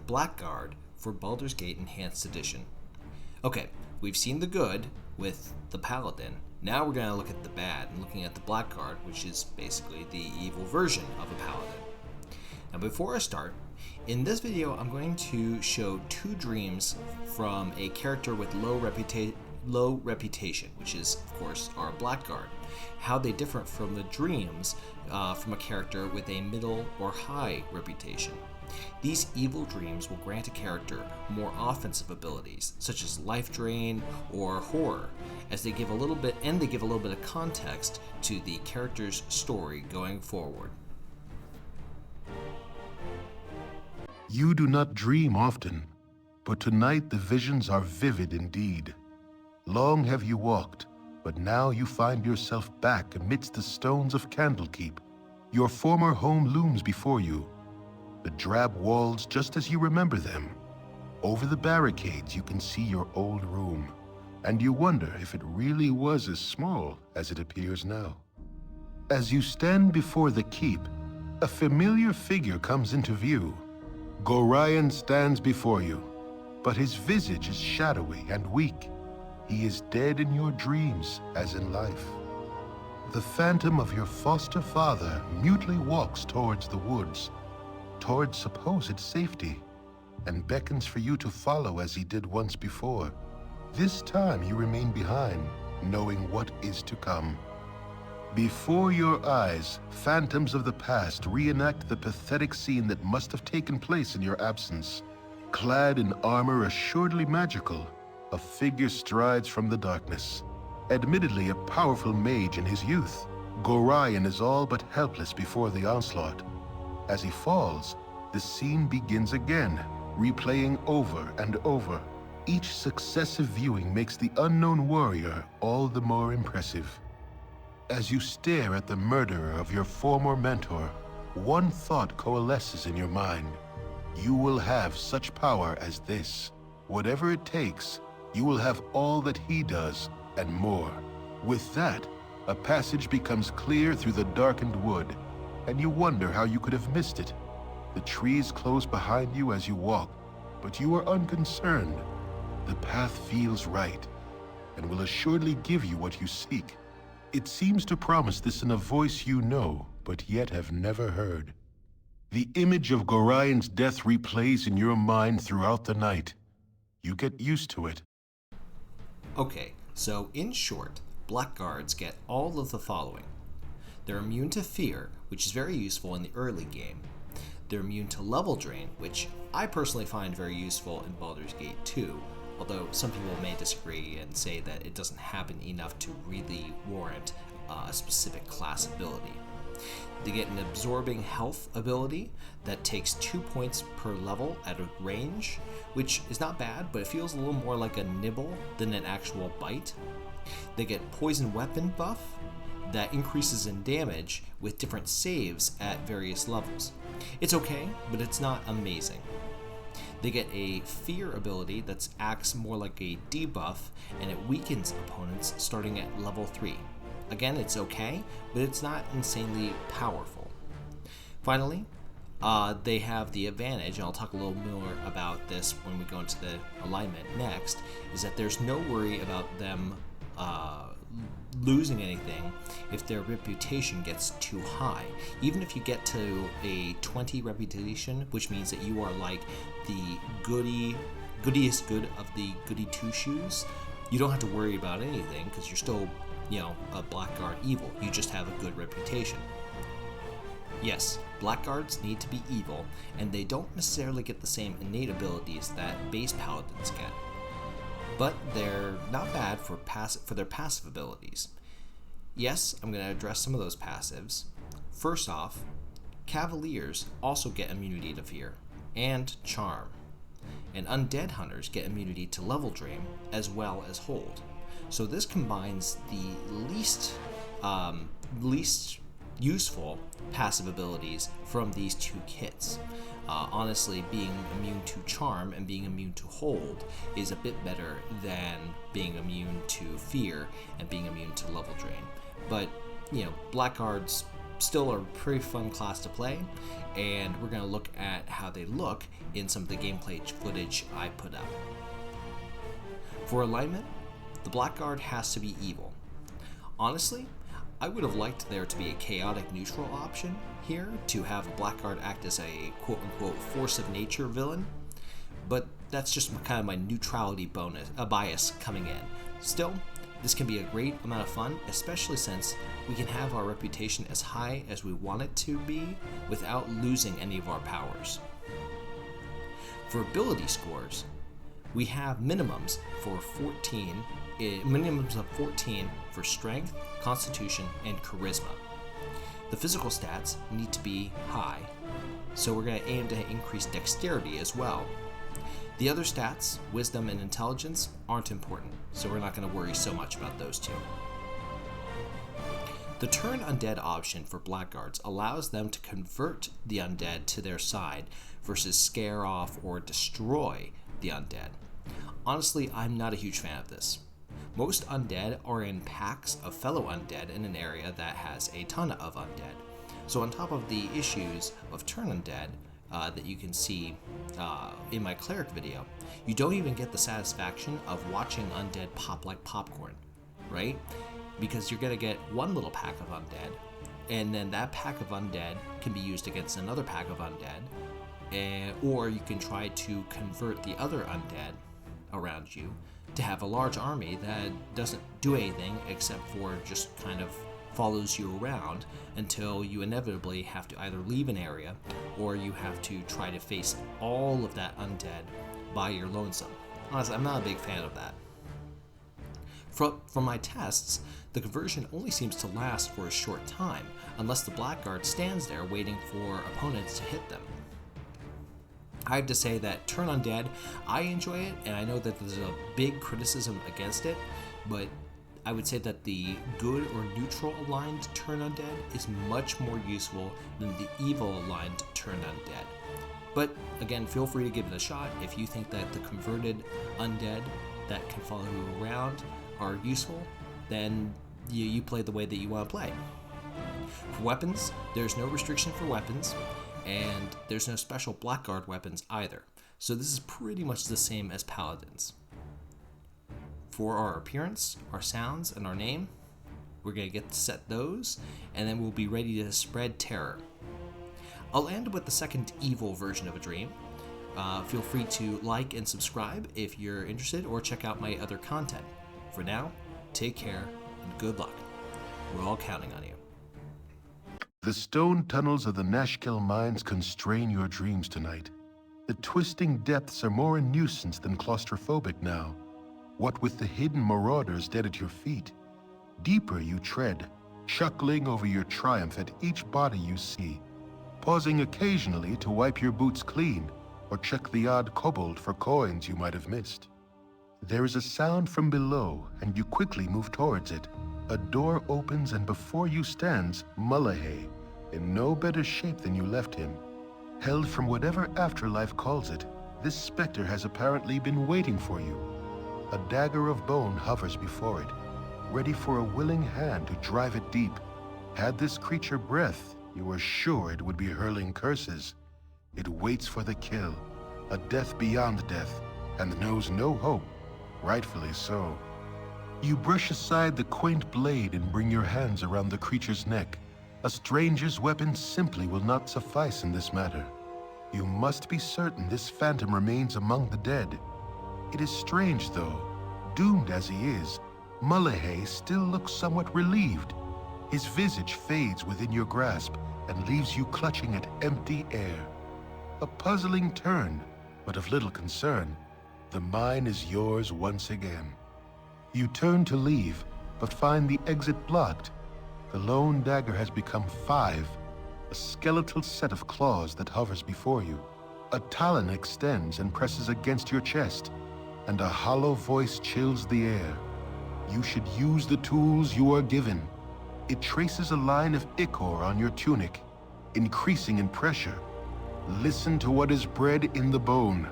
Blackguard for Baldur's Gate Enhanced Edition. Okay, we've seen the good with the Paladin. Now we're going to look at the bad and looking at the Blackguard, which is basically the evil version of a Paladin. Now before I start, in this video I'm going to show two dreams from a character with low reputation, which is of course our Blackguard. How they differ from the dreams from a character with a middle or high reputation. These evil dreams will grant a character more offensive abilities, such as life drain or horror, as they give a little bit of context to the character's story going forward. You do not dream often, but tonight the visions are vivid indeed. Long have you walked, but now you find yourself back amidst the stones of Candlekeep. Your former home looms before you, the drab walls just as you remember them. Over the barricades you can see your old room, and you wonder if it really was as small as it appears now. As you stand before the keep, a familiar figure comes into view. Gorion stands before you, but his visage is shadowy and weak. He is dead in your dreams as in life. The phantom of your foster father mutely walks towards the woods, towards supposed safety, and beckons for you to follow as he did once before. This time you remain behind, knowing what is to come. Before your eyes, phantoms of the past reenact the pathetic scene that must have taken place in your absence. Clad in armor assuredly magical, a figure strides from the darkness. Admittedly a powerful mage in his youth, Gorion is all but helpless before the onslaught. As he falls, the scene begins again, replaying over and over. Each successive viewing makes the unknown warrior all the more impressive. As you stare at the murderer of your former mentor, one thought coalesces in your mind. You will have such power as this. Whatever it takes, you will have all that he does and more. With that, a passage becomes clear through the darkened wood, and you wonder how you could have missed it. The trees close behind you as you walk, but you are unconcerned. The path feels right, and will assuredly give you what you seek. It seems to promise this in a voice you know, but yet have never heard. The image of Gorion's death replays in your mind throughout the night. You get used to it. Okay, so in short, Blackguards get all of the following. They're immune to fear, which is very useful in the early game. They're immune to level drain, which I personally find very useful in Baldur's Gate 2, although some people may disagree and say that it doesn't happen enough to really warrant a specific class ability. They get an absorbing health ability that takes 2 points per level at a range, which is not bad, but it feels a little more like a nibble than an actual bite. They get poison weapon buff that increases in damage with different saves at various levels. It's okay, but it's not amazing. They get a fear ability that acts more like a debuff, and it weakens opponents starting at level 3. Again, it's okay, but it's not insanely powerful. Finally, they have the advantage, and I'll talk a little more about this when we go into the alignment next, is that there's no worry about them losing anything if their reputation gets too high. Even if you get to a 20 reputation, which means that you are like the goodiest good of the goody two-shoes, you don't have to worry about anything because you're still, a Blackguard evil. You just have a good reputation. Yes, Blackguards need to be evil, and they don't necessarily get the same innate abilities that base Paladins get. But they're not bad for their passive abilities. Yes, I'm going to address some of those passives. First off, Cavaliers also get immunity to fear and charm, and undead hunters get immunity to level drain as well as hold. So this combines the least useful passive abilities from these two kits. Honestly, being immune to charm and being immune to hold is a bit better than being immune to fear and being immune to level drain. But, Blackguards still a pretty fun class to play, and we're going to look at how they look in some of the gameplay footage I put up. For alignment, the Blackguard has to be evil. Honestly, I would have liked there to be a chaotic neutral option here to have a Blackguard act as a quote-unquote force of nature villain, but that's just kind of my neutrality bias coming in. Still, this can be a great amount of fun, especially since we can have our reputation as high as we want it to be without losing any of our powers. For ability scores, we have minimums of 14 for strength, constitution, and charisma. The physical stats need to be high, so we're going to aim to increase dexterity as well. The other stats, wisdom and intelligence, aren't important, so we're not going to worry so much about those two. The Turn Undead option for Blackguards allows them to convert the undead to their side versus scare off or destroy the undead. Honestly, I'm not a huge fan of this. Most undead are in packs of fellow undead in an area that has a ton of undead. So on top of the issues of Turn Undead that you can see in my cleric video, you don't even get the satisfaction of watching undead pop like popcorn, right? Because you're going to get one little pack of undead, and then that pack of undead can be used against another pack of undead, or you can try to convert the other undead around you to have a large army that doesn't do anything except for just kind of follows you around until you inevitably have to either leave an area or you have to try to face all of that undead by your lonesome. Honestly, I'm not a big fan of that. From my tests, the conversion only seems to last for a short time unless the Blackguard stands there waiting for opponents to hit them. I have to say that Turn Undead, I enjoy it, and I know that there's a big criticism against it, but I would say that the good or neutral aligned Turn Undead is much more useful than the evil aligned Turn Undead. But again, feel free to give it a shot. If you think that the converted undead that can follow you around are useful, then you play the way that you want to play. For weapons, there's no restriction for weapons, and there's no special Blackguard weapons either, so this is pretty much the same as Paladins. For our appearance, our sounds, and our name, we're going to get to set those, and then we'll be ready to spread terror. I'll end with the second evil version of a dream. Feel free to like and subscribe if you're interested, or check out my other content. For now, take care and good luck. We're all counting on you. The stone tunnels of the Nashkel mines constrain your dreams tonight. The twisting depths are more a nuisance than claustrophobic now. What with the hidden marauders dead at your feet, deeper you tread, chuckling over your triumph at each body you see, pausing occasionally to wipe your boots clean or check the odd kobold for coins you might have missed. There is a sound from below, and you quickly move towards it. A door opens, and before you stands Mullahay, in no better shape than you left him. Held from whatever afterlife calls it, this specter has apparently been waiting for you. A dagger of bone hovers before it, ready for a willing hand to drive it deep. Had this creature breath, you were sure it would be hurling curses. It waits for the kill, a death beyond death, and knows no hope, rightfully so. You brush aside the quaint blade and bring your hands around the creature's neck. A stranger's weapon simply will not suffice in this matter. You must be certain this phantom remains among the dead. It is strange, though. Doomed as he is, Mullahay still looks somewhat relieved. His visage fades within your grasp and leaves you clutching at empty air. A puzzling turn, but of little concern. The mine is yours once again. You turn to leave, but find the exit blocked. The lone dagger has become 5, a skeletal set of claws that hovers before you. A talon extends and presses against your chest, and a hollow voice chills the air. You should use the tools you are given. It traces a line of ichor on your tunic, increasing in pressure. Listen to what is bred in the bone.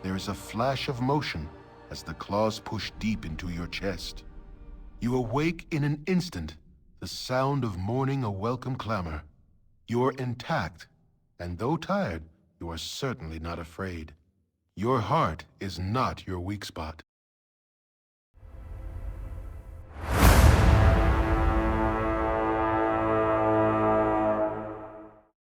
There is a flash of motion as the claws push deep into your chest. You awake in an instant, the sound of mourning a welcome clamor. You're intact, and though tired, you are certainly not afraid. Your heart is not your weak spot.